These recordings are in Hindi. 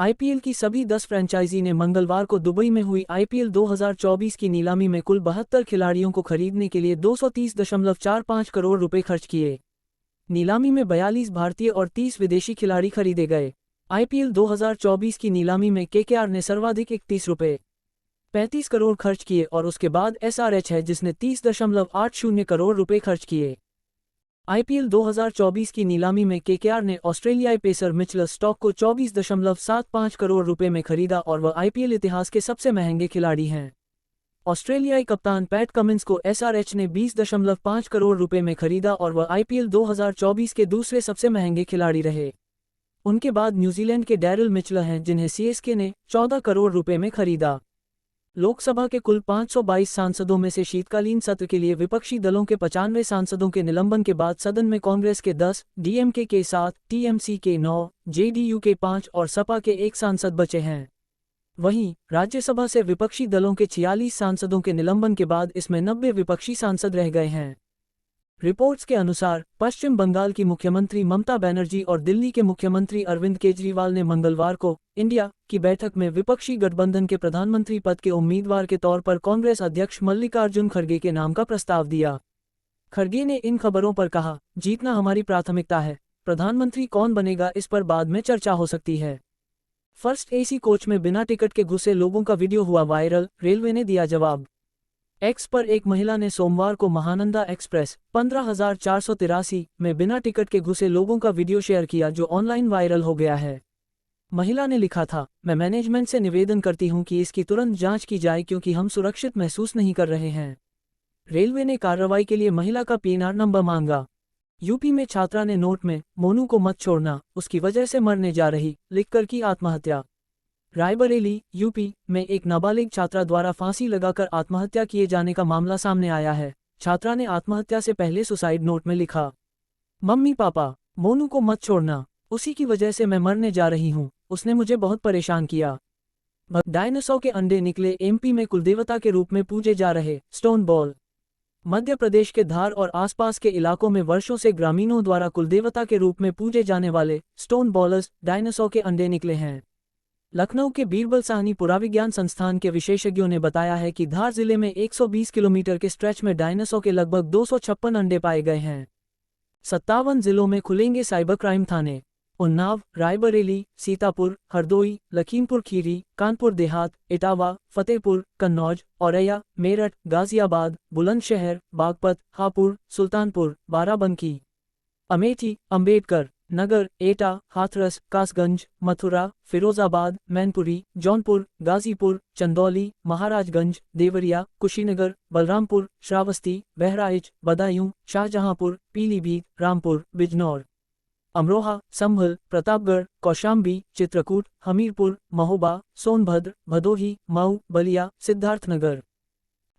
आईपीएल की सभी 10 फ्रेंचाइजी ने मंगलवार को दुबई में हुई आईपीएल 2024 की नीलामी में कुल 72 खिलाड़ियों को खरीदने के लिए 230.45 करोड़ रुपए खर्च किए। नीलामी में 42 भारतीय और 30 विदेशी खिलाड़ी खरीदे गए। आईपीएल 2024 की नीलामी में केकेआर ने सर्वाधिक 31.35 करोड़ खर्च किए और उसके बाद एसआरएच है जिसने 30.80 करोड़ रुपए खर्च किए। आईपीएल 2024 की नीलामी में केकेआर ने ऑस्ट्रेलियाई पेसर मिचेल स्टार्क को 24.75 करोड़ रुपए में खरीदा और वह आईपीएल इतिहास के सबसे महंगे खिलाड़ी हैं। ऑस्ट्रेलियाई कप्तान पैट कमिंस को एसआरएच ने 20.5 करोड़ रुपए में खरीदा और वह आईपीएल 2024 के दूसरे सबसे महंगे खिलाड़ी रहे। उनके बाद न्यूजीलैंड के डैरिल मिचेल हैं जिन्हें सीएसके ने 14 करोड़ रुपए में खरीदा। लोकसभा के कुल 522 सांसदों में से शीतकालीन सत्र के लिए विपक्षी दलों के 95 सांसदों के निलंबन के बाद सदन में कांग्रेस के 10, डीएमके के 7, टीएमसी के 9, जेडीयू के 5 और सपा के 1 सांसद बचे हैं। वहीं राज्यसभा से विपक्षी दलों के 46 सांसदों के निलंबन के बाद इसमें 90 विपक्षी सांसद रह गए हैं। रिपोर्ट्स के अनुसार पश्चिम बंगाल की मुख्यमंत्री ममता बनर्जी और दिल्ली के मुख्यमंत्री अरविंद केजरीवाल ने मंगलवार को इंडिया की बैठक में विपक्षी गठबंधन के प्रधानमंत्री पद के उम्मीदवार के तौर पर कांग्रेस अध्यक्ष मल्लिकार्जुन खड़गे के नाम का प्रस्ताव दिया। खड़गे ने इन खबरों पर कहा, जीतना हमारी प्राथमिकता है, प्रधानमंत्री कौन बनेगा इस पर बाद में चर्चा हो सकती है। फर्स्ट एसी कोच में बिना टिकट के घुसे लोगों का वीडियो हुआ वायरल, रेलवे ने दिया जवाब। एक्स पर एक महिला ने सोमवार को महानंदा एक्सप्रेस 15,483 में बिना टिकट के घुसे लोगों का वीडियो शेयर किया जो ऑनलाइन वायरल हो गया है। महिला ने लिखा था, मैं मैनेजमेंट से निवेदन करती हूं कि इसकी तुरंत जांच की जाए क्योंकि हम सुरक्षित महसूस नहीं कर रहे हैं। रेलवे ने कार्रवाई के लिए महिला का पीएनआर नंबर मांगा। यूपी में छात्रा ने नोट में मोनू को मत छोड़ना, उसकी वजह से मरने जा रही लिखकर की आत्महत्या। रायबरेली, यूपी में एक नाबालिग छात्रा द्वारा फांसी लगाकर आत्महत्या किए जाने का मामला सामने आया है। छात्रा ने आत्महत्या से पहले सुसाइड नोट में लिखा, मम्मी पापा, मोनू को मत छोड़ना, उसी की वजह से मैं मरने जा रही हूँ, उसने मुझे बहुत परेशान किया। डायनासोर के अंडे निकले, एमपी में कुलदेवता के रूप में पूजे जा रहे स्टोन बॉल। मध्य प्रदेश के धार और आसपास के इलाकों में वर्षों से ग्रामीणों द्वारा कुलदेवता के रूप में पूजे जाने वाले स्टोन बॉलर्स डायनासोर के अंडे निकले हैं। लखनऊ के बीरबल साहनी पुराविज्ञान संस्थान के विशेषज्ञों ने बताया है कि धार जिले में 120 किलोमीटर के स्ट्रेच में डायनासोर के लगभग 256 अंडे पाए गए हैं। 57 जिलों में खुलेंगे साइबर क्राइम थाने। उन्नाव, रायबरेली, सीतापुर, हरदोई, लखीमपुर खीरी, कानपुर देहात, इटावा, फतेहपुर, कन्नौज, औरैया, मेरठ, गाजियाबाद, बुलंदशहर, बागपत, हापुड़, सुल्तानपुर, बाराबंकी, अमेठी, अंबेडकर नगर, एटा, हाथरस, कासगंज, मथुरा, फिरोजाबाद, मैनपुरी, जौनपुर, गाजीपुर, चंदौली, महाराजगंज, देवरिया, कुशीनगर, बलरामपुर, श्रावस्ती, बहराइच, बदायूं, शाहजहांपुर, पीलीभीत, रामपुर, बिजनौर, अमरोहा, संभल, प्रतापगढ़, कौशाम्बी, चित्रकूट, हमीरपुर, महोबा, सोनभद्र, भदोही, मऊ, बलिया, सिद्धार्थनगर,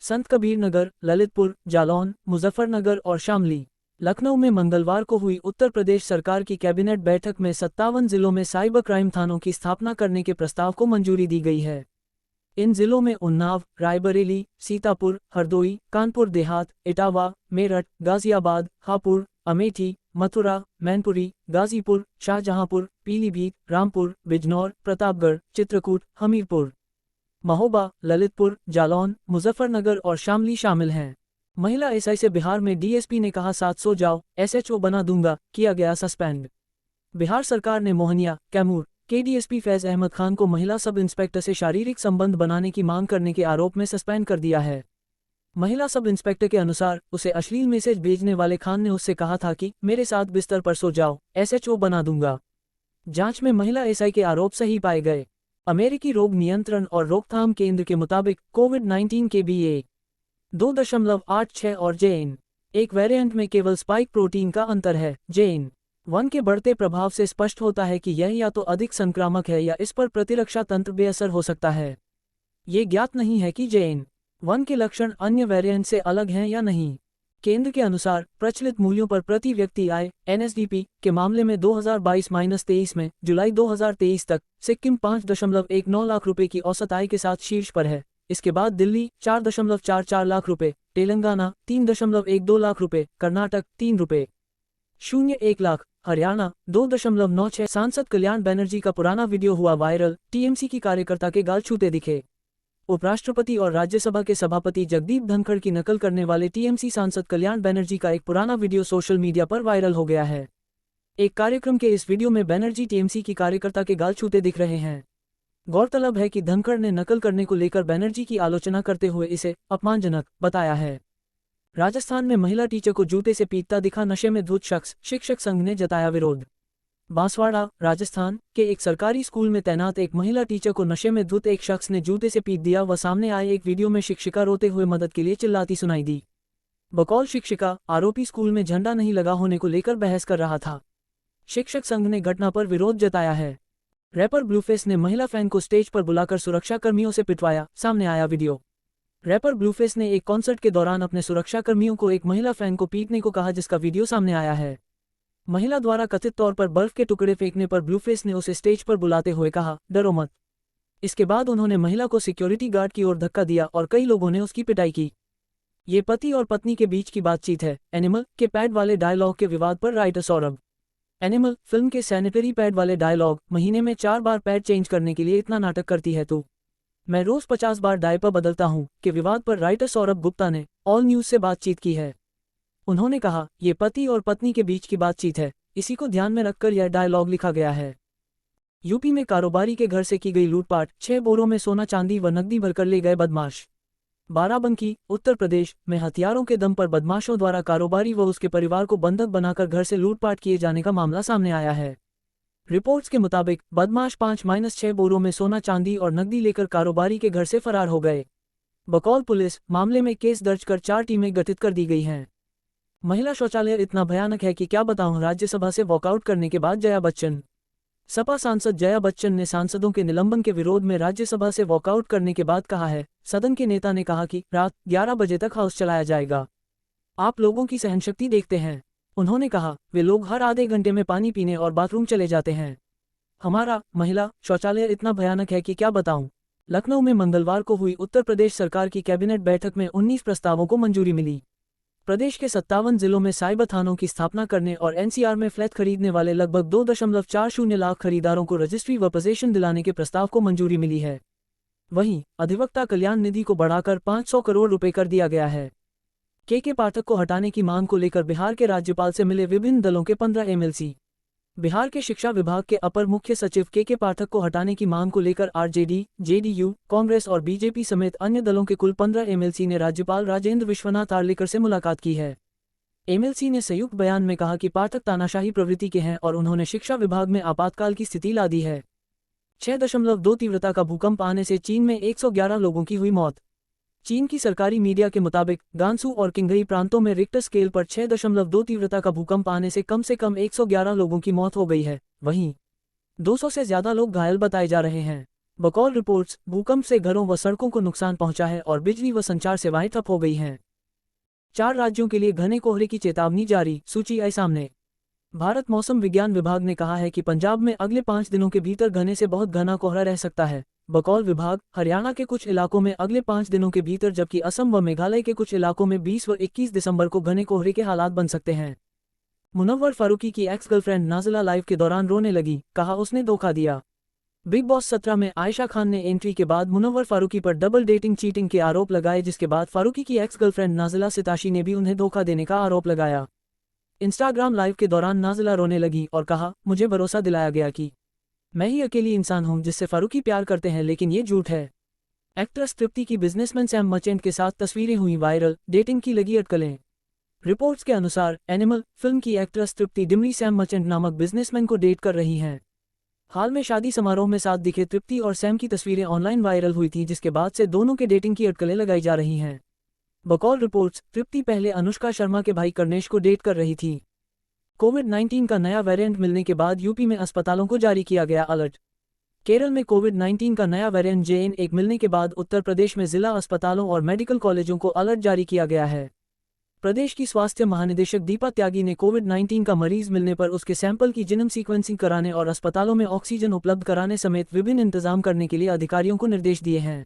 संत कबीर नगर, ललितपुर, जालौन, मुजफ्फरनगर और शामली। लखनऊ में मंगलवार को हुई उत्तर प्रदेश सरकार की कैबिनेट बैठक में 57 जिलों में साइबर क्राइम थानों की स्थापना करने के प्रस्ताव को मंजूरी दी गई है। इन जिलों में उन्नाव, रायबरेली, सीतापुर, हरदोई, कानपुर देहात, इटावा, मेरठ, गाजियाबाद, हापुड़, अमेठी, मथुरा, मैनपुरी, गाजीपुर, शाहजहांपुर, पीलीभीत, रामपुर, बिजनौर, प्रतापगढ़, चित्रकूट, हमीरपुर, महोबा, ललितपुर, जालौन, मुजफ्फरनगर और शामली शामिल हैं। महिला एसआई से बिहार में डीएसपी ने कहा 700 जाओ, एसएचओ बना दूंगा, किया गया सस्पेंड। बिहार सरकार ने मोहनिया, कैमूर के डीएसपी फैज अहमद खान को महिला सब इंस्पेक्टर से शारीरिक संबंध बनाने की मांग करने के आरोप में सस्पेंड कर दिया है। महिला सब इंस्पेक्टर के अनुसार उसे अश्लील मैसेज भेजने वाले खान ने उससे कहा था कि मेरे साथ बिस्तर पर सो जाओ, एसएचओ बना दूंगा। जांच में महिला एसआई के आरोप सही पाए गए। अमेरिकी रोग नियंत्रण और रोकथाम केंद्र के मुताबिक कोविड-19 के BA 2.86 और JN.1 वेरिएंट में केवल स्पाइक प्रोटीन का अंतर है। JN.1 के बढ़ते प्रभाव से स्पष्ट होता है कि यह या तो अधिक संक्रामक है या इस पर प्रतिरक्षा तंत्र बेअसर हो सकता है। ये ज्ञात नहीं है कि JN.1 के लक्षण अन्य वेरिएंट से अलग हैं या नहीं। केंद्र के अनुसार प्रचलित मूल्यों पर प्रति व्यक्ति आय NSDP के मामले में 2022-23 में जुलाई 2023 तक सिक्किम 5.19 लाख रुपए की औसत आय के साथ शीर्ष पर है। इसके बाद दिल्ली 4.44 लाख रुपए, तेलंगाना 3.12 लाख रुपए, कर्नाटक 3 रुपए। 1 लाख। हरियाणा 2.96। सांसद कल्याण बनर्जी का पुराना वीडियो हुआ वायरल, टीएमसी की कार्यकर्ता के गाल छूते दिखे। उपराष्ट्रपति और राज्यसभा के सभापति जगदीप धनखड़ की नकल करने वाले टीएमसी सांसद कल्याण बनर्जी का एक पुराना वीडियो सोशल मीडिया पर वायरल हो गया है। एक कार्यक्रम के इस वीडियो में बनर्जी टीएमसी की कार्यकर्ता के गाल छूते दिख रहे हैं। गौरतलब है कि धनखड़ ने नकल करने को लेकर बनर्जी की आलोचना करते हुए इसे अपमानजनक बताया है। राजस्थान में महिला टीचर को जूते से पीटता दिखा नशे में धुत शख्स, शिक्षक संघ ने जताया विरोध। बांसवाड़ा, राजस्थान के एक सरकारी स्कूल में तैनात एक महिला टीचर को नशे में धुत एक शख्स ने जूते से पीट दिया व सामने आए एक वीडियो में शिक्षिका रोते हुए मदद के लिए चिल्लाती सुनाई दी। बकौल शिक्षिका, आरोपी स्कूल में झंडा नहीं लगा होने को लेकर बहस कर रहा था। शिक्षक संघ ने घटना पर विरोध जताया है। रैपर ब्लूफेस ने महिला फैन को स्टेज पर बुलाकर सुरक्षाकर्मियों से पिटवाया, सामने आया वीडियो। रैपर ब्लूफेस ने एक कॉन्सर्ट के दौरान अपने सुरक्षाकर्मियों को एक महिला फैन को पीटने को कहा, जिसका वीडियो सामने आया है। महिला द्वारा कथित तौर पर बर्फ के टुकड़े फेंकने पर ब्लूफेस ने उसे स्टेज पर बुलाते हुए कहा, डरो मत। इसके बाद उन्होंने महिला को सिक्योरिटी गार्ड की ओर धक्का दिया और कई लोगों ने उसकी पिटाई की। ये पति और पत्नी के बीच की बातचीत है। एनिमल के पैड वाले डायलॉग के विवाद पर राइटर सौरभ। एनिमल फिल्म के सैनिटरी पैड वाले डायलॉग, महीने में 4 बार पैड चेंज करने के लिए इतना नाटक करती है तू, मैं रोज 50 बार डायपर बदलता हूं, के विवाद पर राइटर सौरभ गुप्ता ने ऑल न्यूज से बातचीत की है। उन्होंने कहा, ये पति और पत्नी के बीच की बातचीत है, इसी को ध्यान में रखकर यह डायलॉग लिखा गया है। यूपी में कारोबारी के घर से की गई लूटपाट, 6 बोरों में सोना चांदी व नकदी भरकर ले गए बदमाश। बाराबंकी, उत्तर प्रदेश में हथियारों के दम पर बदमाशों द्वारा कारोबारी व उसके परिवार को बंधक बनाकर घर से लूटपाट किए जाने का मामला सामने आया है। रिपोर्ट्स के मुताबिक बदमाश 5-6 बोरों में सोना चांदी और नकदी लेकर कारोबारी के घर से फरार हो गए। बकौल पुलिस, मामले में केस दर्ज कर 4 टीमें गठित कर दी गई हैं। महिला शौचालय इतना भयानक है कि क्या बताऊं, राज्यसभा से वॉकआउट करने के बाद जया बच्चन। सपा सांसद जया बच्चन ने सांसदों के निलंबन के विरोध में राज्यसभा से वॉकआउट करने के बाद कहा है, सदन के नेता ने कहा कि रात 11 बजे तक हाउस चलाया जाएगा। आप लोगों की सहनशक्ति देखते हैं। उन्होंने कहा, वे लोग हर आधे घंटे में पानी पीने और बाथरूम चले जाते हैं। हमारा महिला शौचालय इतना भयानक है कि क्या बताऊं। लखनऊ में मंगलवार को हुई उत्तर प्रदेश सरकार की कैबिनेट बैठक में 19 प्रस्तावों को मंजूरी मिली। प्रदेश के 57 जिलों में साइबर थानों की स्थापना करने और एनसीआर में फ्लैट खरीदने वाले लगभग 2.40 लाख खरीदारों को रजिस्ट्री व पोजीशन दिलाने के प्रस्ताव को मंजूरी मिली है। वहीं अधिवक्ता कल्याण निधि को बढ़ाकर 500 करोड़ रुपए कर दिया गया है। के पाठक को हटाने की मांग को लेकर बिहार के राज्यपाल से मिले विभिन्न दलों के 15 एमएलसी। बिहार के शिक्षा विभाग के अपर मुख्य सचिव के पाठक को हटाने की मांग को लेकर आरजेडी, जेडीयू, कांग्रेस और बीजेपी समेत अन्य दलों के कुल 15 एमएलसी ने राज्यपाल राजेंद्र विश्वनाथ आर्लेकर से मुलाकात की है। एमएलसी ने संयुक्त बयान में कहा कि पाठक तानाशाही प्रवृत्ति के हैं और उन्होंने शिक्षा विभाग में आपातकाल की स्थिति ला दी है। 6.2 तीव्रता का भूकंप आने से चीन में 111 लोगों की हुई मौत। चीन की सरकारी मीडिया के मुताबिक गांसू और किंगई प्रांतों में रिक्टर स्केल पर 6.2 तीव्रता का भूकंप आने से कम 111 लोगों की मौत हो गई है। वहीं 200 से ज्यादा लोग घायल बताए जा रहे हैं। बकौल रिपोर्ट्स, भूकंप से घरों व सड़कों को नुकसान पहुंचा है और बिजली व संचार सेवाएं ठप हो गई हैं। 4 राज्यों के लिए घने कोहरे की चेतावनी जारी, सूची आई सामने। भारत मौसम विज्ञान विभाग ने कहा है कि पंजाब में अगले 5 दिनों के भीतर घने से बहुत घना कोहरा रह सकता है। बकौल विभाग, हरियाणा के कुछ इलाकों में अगले 5 दिनों के भीतर जबकि असम व मेघालय के कुछ इलाकों में 20 व 21 दिसंबर को घने कोहरे के हालात बन सकते हैं। मुनव्वर फारूकी की एक्स गर्लफ्रेंड नाजिला लाइव के दौरान रोने लगी, कहा उसने धोखा दिया। बिग बॉस 17 में आयशा खान ने एंट्री के बाद मुनव्वर फारूकी पर डबल डेटिंग चीटिंग के आरोप लगाए, जिसके बाद फारूकी की एक्स गर्लफ्रेंड नाजिला सिताशी ने भी उन्हें धोखा देने का आरोप लगाया। इंस्टाग्राम लाइव के दौरान नाजिला रोने लगी और कहा, मुझे भरोसा दिलाया गया कि मैं ही अकेली इंसान हूं जिससे फारूकी प्यार करते हैं, लेकिन ये झूठ है। एक्ट्रेस तृप्ति की बिजनेसमैन सैम मर्चेंट के साथ तस्वीरें हुई वायरल, डेटिंग की लगी अटकलें। रिपोर्ट्स के अनुसार एनिमल फिल्म की एक्ट्रेस तृप्ति डिमरी सैम मर्चेंट नामक बिजनेसमैन को डेट कर रही हैं। हाल में शादी समारोह में साथ दिखे तृप्ति और सैम की तस्वीरें ऑनलाइन वायरल हुई थी, जिसके बाद से दोनों के डेटिंग की अटकलें लगाई जा रही हैं। बकौल रिपोर्ट्स, तृप्ति पहले अनुष्का शर्मा के भाई कर्णेश को डेट कर रही थी। कोविड-19 का नया वेरिएंट मिलने के बाद यूपी में अस्पतालों को जारी किया गया अलर्ट। केरल में कोविड-19 का नया वेरिएंट JN1 मिलने के बाद उत्तर प्रदेश में जिला अस्पतालों और मेडिकल कॉलेजों को अलर्ट जारी किया गया है। प्रदेश की स्वास्थ्य महानिदेशक दीपा त्यागी ने कोविड-19 का मरीज मिलने पर उसके सैंपल की जीनोम सीक्वेंसिंग कराने और अस्पतालों में ऑक्सीजन उपलब्ध कराने समेत विभिन्न इंतजाम करने के लिए अधिकारियों को निर्देश दिए हैं।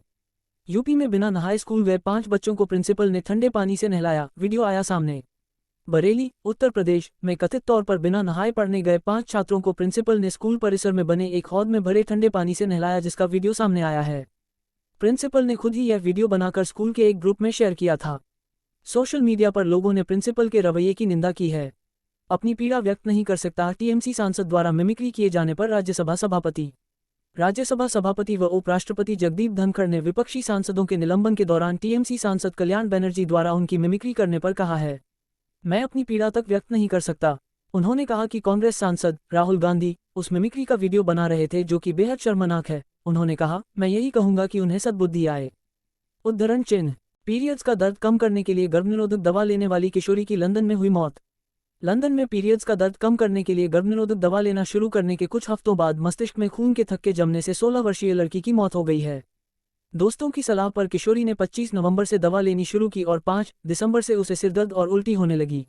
यूपी में बिना नहाए स्कूल गए 5 बच्चों को प्रिंसिपल ने ठंडे पानी से नहलाया, वीडियो आया सामने। बरेली, उत्तर प्रदेश में कथित तौर पर बिना नहाए पढ़ने गए 5 छात्रों को प्रिंसिपल ने स्कूल परिसर में बने एक हौद में भरे ठंडे पानी से नहलाया, जिसका वीडियो सामने आया है। प्रिंसिपल ने खुद ही यह वीडियो बनाकर स्कूल के एक ग्रुप में शेयर किया था। सोशल मीडिया पर लोगों ने प्रिंसिपल के रवैये की निंदा की है। अपनी पीड़ा व्यक्त नहीं कर सकता, टीएमसी सांसद द्वारा मिमिक्री किए जाने पर राज्यसभा सभापति व उपराष्ट्रपति जगदीप धनखड़ ने विपक्षी सांसदों के निलंबन के दौरान टीएमसी सांसद कल्याण बनर्जी द्वारा उनकी मिमिक्री करने पर कहा है, मैं अपनी पीड़ा तक व्यक्त नहीं कर सकता। उन्होंने कहा कि कांग्रेस सांसद राहुल गांधी उस मिमिक्री का वीडियो बना रहे थे, जो कि बेहद शर्मनाक है। उन्होंने कहा, मैं यही कहूंगा कि उन्हें सद्बुद्धि आए। उद्धरण चिन्ह। पीरियड्स का दर्द कम करने के लिए गर्भनिरोधक दवा लेने वाली किशोरी की लंदन में हुई मौत। लंदन में पीरियड्स का दर्द कम करने के लिए गर्भनिरोधक दवा लेना शुरू करने के कुछ हफ्तों बाद मस्तिष्क में खून के थक्के जमने से 16 वर्षीय लड़की की मौत हो गई है। दोस्तों की सलाह पर किशोरी ने 25 नवंबर से दवा लेनी शुरू की और 5 दिसंबर से उसे सिरदर्द और उल्टी होने लगी।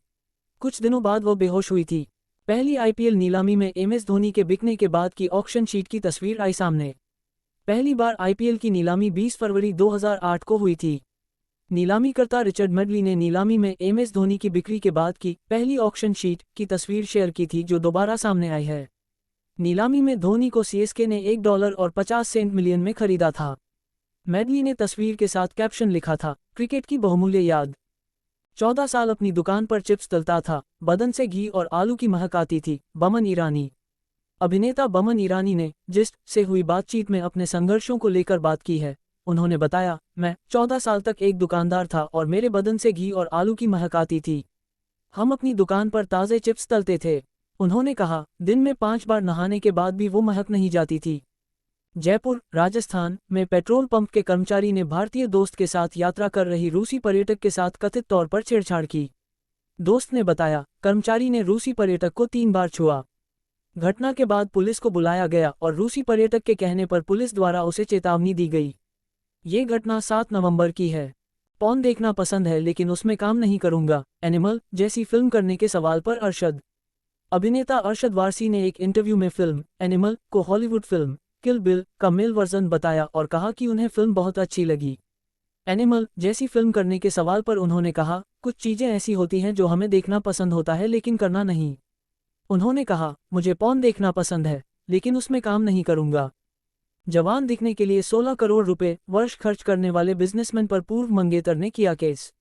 कुछ दिनों बाद वो बेहोश हुई थी। पहली आईपीएल नीलामी में एमएस धोनी के बिकने के बाद की ऑक्शन शीट की तस्वीर आई सामने। पहली बार आईपीएल की नीलामी 20 फरवरी 2008 को हुई थी। नीलामीकर्ता रिचर्ड मेडली ने नीलामी में एमएस धोनी की बिक्री के बाद की पहली ऑक्शन शीट की तस्वीर शेयर की थी, जो दोबारा सामने आई है। नीलामी में धोनी को सीएसके ने $1.50 में खरीदा था। मेडली ने तस्वीर के साथ कैप्शन लिखा था, क्रिकेट की बहुमूल्य याद। 14 साल अपनी दुकान पर चिप्स तलता था, बदन से घी और आलू की महक आती थी। बमन ईरानी। अभिनेता बमन ईरानी ने जिस्ट से हुई बातचीत में अपने संघर्षों को लेकर बात की है। उन्होंने बताया, मैं 14 साल तक एक दुकानदार था और मेरे बदन से घी और आलू की महक आती थी। हम अपनी दुकान पर ताज़े चिप्स तलते थे। उन्होंने कहा, दिन में 5 बार नहाने के बाद भी वो महक नहीं जाती थी। जयपुर, राजस्थान में पेट्रोल पंप के कर्मचारी ने भारतीय दोस्त के साथ यात्रा कर रही रूसी पर्यटक के साथ कथित तौर पर छेड़छाड़ की। दोस्त ने बताया, कर्मचारी ने रूसी पर्यटक को 3 बार छुआ। घटना के बाद पुलिस को बुलाया गया और रूसी पर्यटक के कहने पर पुलिस द्वारा उसे चेतावनी दी गई। ये घटना 7 नवंबर की है। पॉर्न देखना पसंद है लेकिन उसमें काम नहीं करूंगा। एनिमल जैसी फिल्म करने के सवाल पर अरशद। अभिनेता अरशद वारसी ने एक इंटरव्यू में फिल्म एनिमल को हॉलीवुड फिल्म किल बिल का मेल वर्जन बताया और कहा कि उन्हें फिल्म बहुत अच्छी लगी। एनिमल जैसी फिल्म करने के सवाल पर उन्होंने कहा, कुछ चीजें ऐसी होती हैं जो हमें देखना पसंद होता है लेकिन करना नहीं। उन्होंने कहा, मुझे पॉर्न देखना पसंद है लेकिन उसमें काम नहीं करूंगा। जवान दिखने के लिए 16 करोड़ रुपए वर्ष खर्च करने वाले बिजनेसमैन पर पूर्व मंगेतर ने किया केस।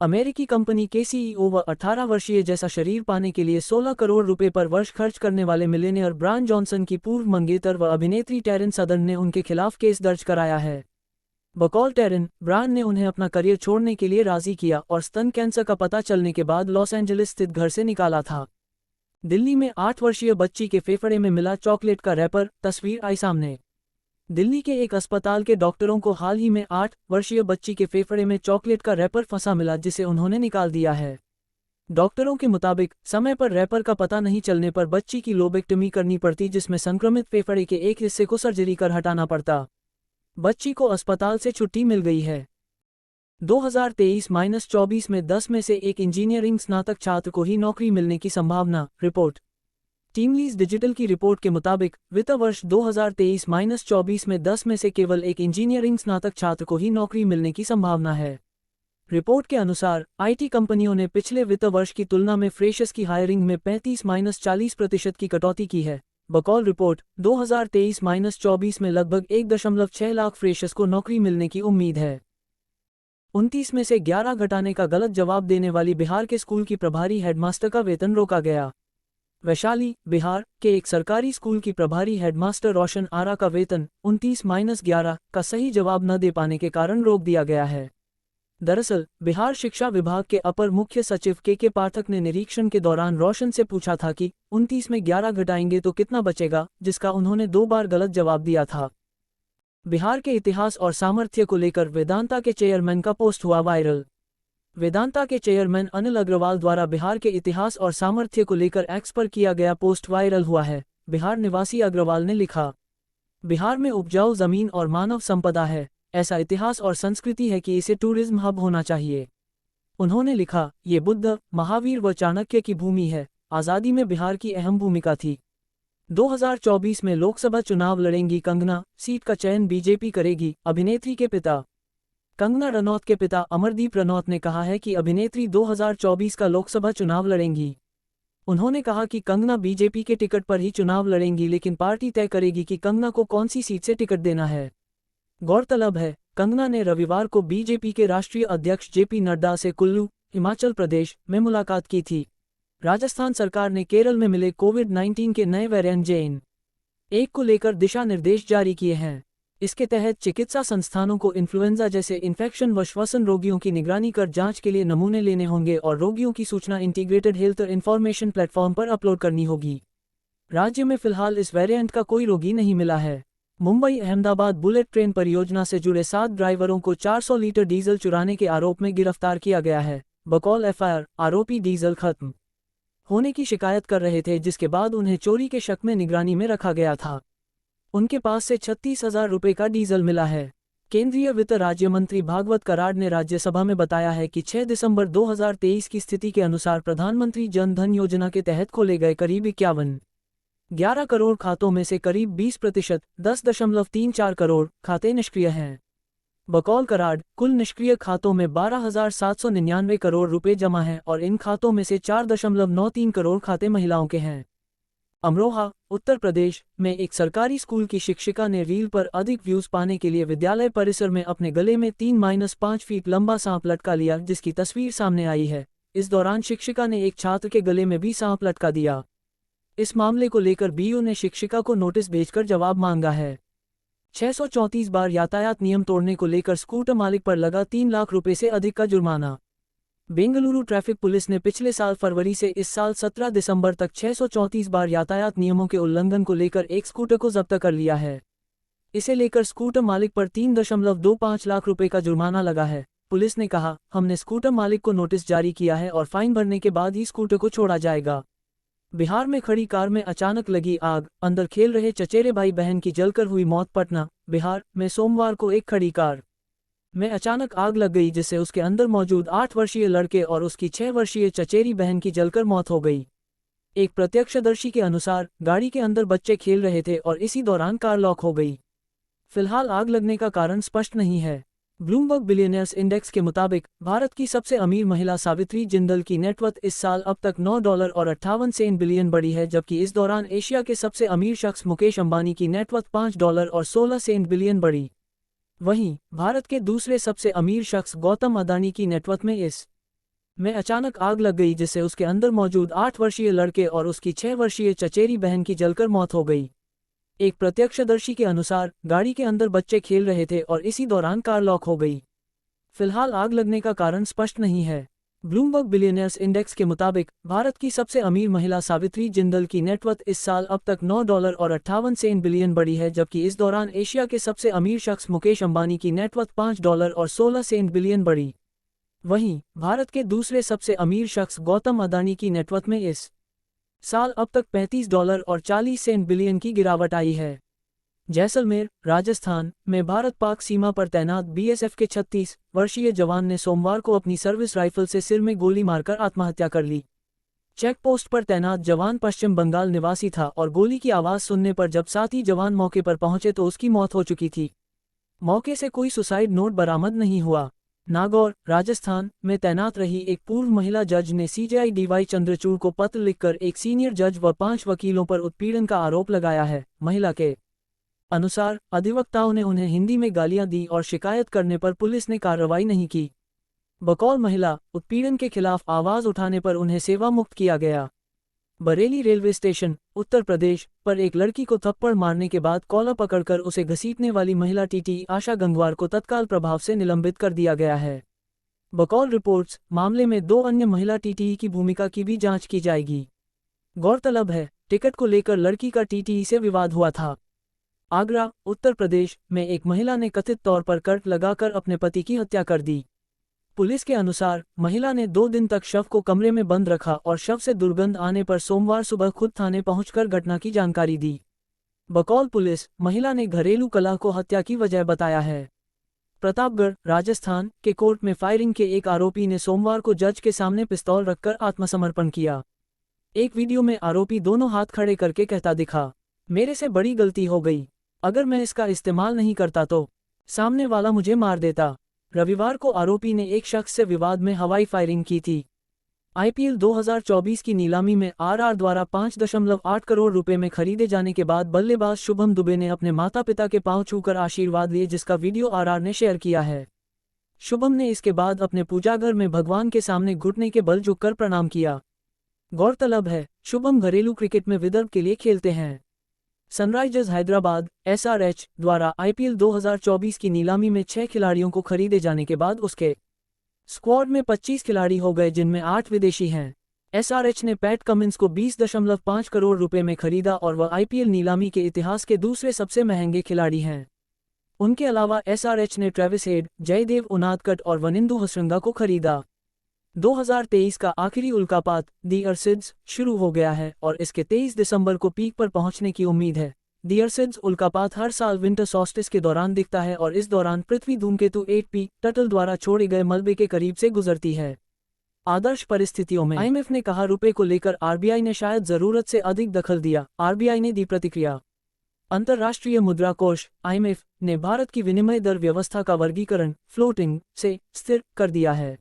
अमेरिकी कंपनी के सीईओ व 18 वर्षीय जैसा शरीर पाने के लिए 16 करोड़ रुपए पर वर्ष खर्च करने वाले मिलियनेयर ब्रायन जॉनसन की पूर्व मंगेतर व अभिनेत्री टेरिन सदर्न ने उनके खिलाफ केस दर्ज कराया है। बकौल टेरिन, ब्रायन ने उन्हें अपना करियर छोड़ने के लिए राजी किया और स्तन कैंसर का पता चलने के बाद लॉस एंजलिस स्थित घर से निकाला था। दिल्ली में 8 वर्षीय बच्ची के फेफड़े में मिला चॉकलेट का रैपर, तस्वीर आई सामने। दिल्ली के एक अस्पताल के डॉक्टरों को हाल ही में 8 वर्षीय बच्ची के फेफड़े में चॉकलेट का रैपर फंसा मिला, जिसे उन्होंने निकाल दिया है। डॉक्टरों के मुताबिक समय पर रैपर का पता नहीं चलने पर बच्ची की लोबेक्टमी करनी पड़ती, जिसमें संक्रमित फेफड़े के एक हिस्से को सर्जरी कर हटाना पड़ता। बच्ची को अस्पताल से छुट्टी मिल गई है। 2023-24 में 10 में से एक इंजीनियरिंग स्नातक छात्र को ही नौकरी मिलने की संभावना। रिपोर्ट टीमलीज डिजिटल की रिपोर्ट के मुताबिक वित्त वर्ष 2023-24 में 10 में से केवल एक इंजीनियरिंग स्नातक छात्र को ही नौकरी मिलने की संभावना है। रिपोर्ट के अनुसार आईटी कंपनियों ने पिछले वित्त वर्ष की तुलना में फ्रेशर्स की हायरिंग में 35-40% की कटौती की है। बकौल रिपोर्ट 2023-24 में लगभग 1.6 लाख फ्रेशर्स को नौकरी मिलने की उम्मीद है। 29 में से 11 घटाने का गलत जवाब देने वाली बिहार के स्कूल की प्रभारी हेडमास्टर का वेतन रोका गया। वैशाली, बिहार के एक सरकारी स्कूल की प्रभारी हेडमास्टर रोशन आरा का वेतन 29-11 का सही जवाब न दे पाने के कारण रोक दिया गया है। दरअसल बिहार शिक्षा विभाग के अपर मुख्य सचिव के पाठक ने निरीक्षण के दौरान रोशन से पूछा था कि 29 में 11 घटाएंगे तो कितना बचेगा, जिसका उन्होंने 2 बार गलत जवाब दिया था। बिहार के इतिहास और सामर्थ्य को लेकर वेदांता के चेयरमैन का पोस्ट हुआ वायरल। वेदांता के चेयरमैन अनिल अग्रवाल द्वारा बिहार के इतिहास और सामर्थ्य को लेकर एक्स पर किया गया पोस्ट वायरल हुआ है। बिहार निवासी अग्रवाल ने लिखा, बिहार में उपजाऊ जमीन और मानव संपदा है, ऐसा इतिहास और संस्कृति है कि इसे टूरिज्म हब होना चाहिए। उन्होंने लिखा, ये बुद्ध, महावीर व चाणक्य की भूमि है, आज़ादी में बिहार की अहम भूमिका थी। 2024 में लोकसभा चुनाव लड़ेंगी कंगना, सीट का चयन बीजेपी करेगी। अभिनेत्री के पिता कंगना रनौत के पिता अमरदीप रनौत ने कहा है कि अभिनेत्री 2024 का लोकसभा चुनाव लड़ेंगी। उन्होंने कहा कि कंगना बीजेपी के टिकट पर ही चुनाव लड़ेंगी, लेकिन पार्टी तय करेगी कि कंगना को कौन सी सीट से टिकट देना है। गौरतलब है, कंगना ने रविवार को बीजेपी के राष्ट्रीय अध्यक्ष जेपी नड्डा से कुल्लू, हिमाचल प्रदेश में मुलाकात की थी। राजस्थान सरकार ने केरल में मिले कोविड-19 के नए वेरिएंट JN.1 को लेकर दिशा निर्देश जारी किए हैं। इसके तहत चिकित्सा संस्थानों को इन्फ्लुएंजा जैसे इन्फेक्शन व श्वसन रोगियों की निगरानी कर जांच के लिए नमूने लेने होंगे और रोगियों की सूचना इंटीग्रेटेड हेल्थ इंफॉर्मेशन प्लेटफॉर्म पर अपलोड करनी होगी। राज्य में फिलहाल इस वेरिएंट का कोई रोगी नहीं मिला है। मुंबई अहमदाबाद बुलेट ट्रेन परियोजना से जुड़े 7 ड्राइवरों को 400 लीटर डीजल चुराने के आरोप में गिरफ्तार किया गया है। बकौल FIR, आरोपी डीजल खत्म होने की शिकायत कर रहे थे, जिसके बाद उन्हें चोरी के शक में निगरानी में रखा गया था। उनके पास से 36,000 रुपये का डीजल मिला है। केंद्रीय वित्त राज्य मंत्री भागवत कराड़ ने राज्यसभा में बताया है कि 6 दिसंबर 2023 की स्थिति के अनुसार प्रधानमंत्री जन धन योजना के तहत खोले गए करीब 11 करोड़ खातों में से करीब 20% 10.34 करोड़ खाते निष्क्रिय हैं। बकौल कराड़, कुल निष्क्रिय खातों में 12,799 करोड़ रुपए जमा हैं और इन खातों में से 4.93 करोड़ खाते महिलाओं के हैं। अमरोहा, उत्तर प्रदेश में एक सरकारी स्कूल की शिक्षिका ने रील पर अधिक व्यूज पाने के लिए विद्यालय परिसर में अपने गले में 3-5 फीट लंबा सांप लटका लिया, जिसकी तस्वीर सामने आई है। इस दौरान शिक्षिका ने एक छात्र के गले में भी सांप लटका दिया। इस मामले को लेकर BO ने शिक्षिका को नोटिस भेजकर जवाब मांगा है। 634 बार यातायात नियम तोड़ने को लेकर स्कूटर मालिक पर लगा 3 लाख रुपए से अधिक का जुर्माना। बेंगलुरु ट्रैफिक पुलिस ने पिछले साल फरवरी से इस साल 17 दिसंबर तक 634 बार यातायात नियमों के उल्लंघन को लेकर एक स्कूटर को जब्त कर लिया है। इसे लेकर स्कूटर मालिक पर 3.25 लाख रुपए का जुर्माना लगा है। पुलिस ने कहा, हमने स्कूटर मालिक को नोटिस जारी किया है और फाइन भरने के बाद ही स्कूटर को छोड़ा जाएगा। बिहार में खड़ी कार में अचानक लगी आग, अंदर खेल रहे चचेरे भाई बहन की जलकर हुई मौत। पटना, बिहार में सोमवार को एक खड़ी कार में अचानक आग लग गई, जिससे उसके अंदर मौजूद 8 वर्षीय लड़के और उसकी 6 वर्षीय चचेरी बहन की जलकर मौत हो गई। एक प्रत्यक्षदर्शी के अनुसार गाड़ी के अंदर बच्चे खेल रहे थे और इसी दौरान कार लॉक हो गई। फिलहाल आग लगने का कारण स्पष्ट नहीं है। ब्लूमबर्ग बिलियनियर्स इंडेक्स के मुताबिक भारत की सबसे अमीर महिला सावित्री जिंदल की नेटवर्थ इस साल अब तक $9.58 बिलियन बढ़ी है, जबकि इस दौरान एशिया के सबसे अमीर शख्स मुकेश अंबानी की नेटवर्थ $5.16 बिलियन बढ़ी। वहीं भारत के दूसरे सबसे अमीर शख्स गौतम अदानी की नेटवर्थ में अचानक आग लग गई, जिससे उसके अंदर मौजूद 8 वर्षीय लड़के और उसकी 6 वर्षीय चचेरी बहन की जलकर मौत हो गई। एक प्रत्यक्षदर्शी के अनुसार गाड़ी के अंदर बच्चे खेल रहे थे और इसी दौरान कार लॉक हो गई। फिलहाल आग लगने का कारण स्पष्ट नहीं है। ब्लूमबर्ग बिलियनियर्स इंडेक्स के मुताबिक भारत की सबसे अमीर महिला सावित्री जिंदल की नेटवर्थ इस साल अब तक $9.58 बिलियन बढ़ी है, जबकि इस दौरान एशिया के सबसे अमीर शख्स मुकेश अंबानी की नेटवर्थ $5.16 बिलियन बढ़ी। वहीं भारत के दूसरे सबसे अमीर शख्स गौतम अदानी की नेटवर्थ में इस साल अब तक $35.40 बिलियन की गिरावट आई है। जैसलमेर, राजस्थान में भारत पाक सीमा पर तैनात BSF के 36 वर्षीय जवान ने सोमवार को अपनी सर्विस राइफल से सिर में गोली मारकर आत्महत्या कर ली। चेक पोस्ट पर तैनात जवान पश्चिम बंगाल निवासी था और गोली की आवाज सुनने पर जब साथी जवान मौके पर पहुंचे तो उसकी मौत हो चुकी थी। मौके से कोई सुसाइड नोट बरामद नहीं हुआ। नागौर, राजस्थान में तैनात रही एक पूर्व महिला जज ने CJI DY चंद्रचूड़ को पत्र लिखकर एक सीनियर जज व 5 वकीलों पर उत्पीड़न का आरोप लगाया है। महिला के अनुसार अधिवक्ताओं ने उन्हें हिंदी में गालियां दी और शिकायत करने पर पुलिस ने कार्रवाई नहीं की। बकौल महिला, उत्पीड़न के खिलाफ आवाज उठाने पर उन्हें सेवा मुक्त किया गया। बरेली रेलवे स्टेशन, उत्तर प्रदेश पर एक लड़की को थप्पड़ मारने के बाद कॉलर पकड़कर उसे घसीटने वाली महिला TT आशा गंगवार को तत्काल प्रभाव से निलंबित कर दिया गया है। बकौल रिपोर्ट्स, मामले में 2 अन्य महिला TTE की भूमिका की भी जांच की जाएगी। गौरतलब है, टिकट को लेकर लड़की का TTE से विवाद हुआ था। आगरा, उत्तर प्रदेश में एक महिला ने कथित तौर पर कट लगाकर अपने पति की हत्या कर दी। पुलिस के अनुसार महिला ने 2 दिन तक शव को कमरे में बंद रखा और शव से दुर्गंध आने पर सोमवार सुबह खुद थाने पहुंचकर घटना की जानकारी दी। बकौल पुलिस, महिला ने घरेलू कलह को हत्या की वजह बताया है। प्रतापगढ़, राजस्थान के कोर्ट में फायरिंग के एक आरोपी ने सोमवार को जज के सामने पिस्तौल रखकर आत्मसमर्पण किया। एक वीडियो में आरोपी दोनों हाथ खड़े करके कहता दिखा, मेरे से बड़ी गलती हो गई, अगर मैं इसका इस्तेमाल नहीं करता तो सामने वाला मुझे मार देता। रविवार को आरोपी ने एक शख्स से विवाद में हवाई फायरिंग की थी। आईपीएल 2024 की नीलामी में आरआर द्वारा 5.8 करोड़ रुपए में खरीदे जाने के बाद बल्लेबाज शुभम दुबे ने अपने माता पिता के पांव छूकर आशीर्वाद लिए, जिसका वीडियो आरआर ने शेयर किया है। शुभम ने इसके बाद अपने पूजाघर में भगवान के सामने घुटने के बल झुककर प्रणाम किया। गौरतलब है, शुभम घरेलू क्रिकेट में विदर्भ के लिए खेलते हैं। सनराइजर्स हैदराबाद (SRH) द्वारा आईपीएल 2024 की नीलामी में 6 खिलाड़ियों को खरीदे जाने के बाद उसके स्क्वाड में 25 खिलाड़ी हो गए, जिनमें 8 विदेशी हैं। SRH ने पैट कमिंस को 20.5 करोड़ रुपए में खरीदा और वह आईपीएल नीलामी के इतिहास के दूसरे सबसे महंगे खिलाड़ी हैं। उनके अलावा SRH ने ट्रेविस हेड, जयदेव उनादकट और वनिंदु हसरंगा को खरीदा। 2023 का आखिरी उल्कापात दी अर्सिड्स शुरू हो गया है और इसके 23 दिसंबर को पीक पर पहुंचने की उम्मीद है। दी अर्सिड्स उल्कापात हर साल विंटर सॉल्स्टिस के दौरान दिखता है और इस दौरान पृथ्वी धूमकेतु 8P टटल द्वारा छोड़े गए मलबे के करीब से गुजरती है। आदर्श परिस्थितियों में IMF ने कहा, रुपए को लेकर आरबीआई ने शायद जरूरत से अधिक दखल दिया, आरबीआई ने दी प्रतिक्रिया। अंतर्राष्ट्रीय मुद्रा कोष IMF ने भारत की विनिमय दर व्यवस्था का वर्गीकरण फ्लोटिंग से स्थिर कर दिया है।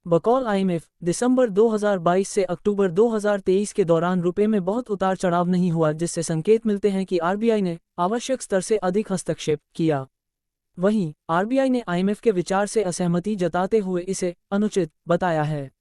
बकौल IMF, दिसंबर 2022 से अक्टूबर 2023 के दौरान रुपए में बहुत उतार चढ़ाव नहीं हुआ, जिससे संकेत मिलते हैं कि आरबीआई ने आवश्यक स्तर से अधिक हस्तक्षेप किया। वहीं आरबीआई ने IMF के विचार से असहमति जताते हुए इसे अनुचित बताया है।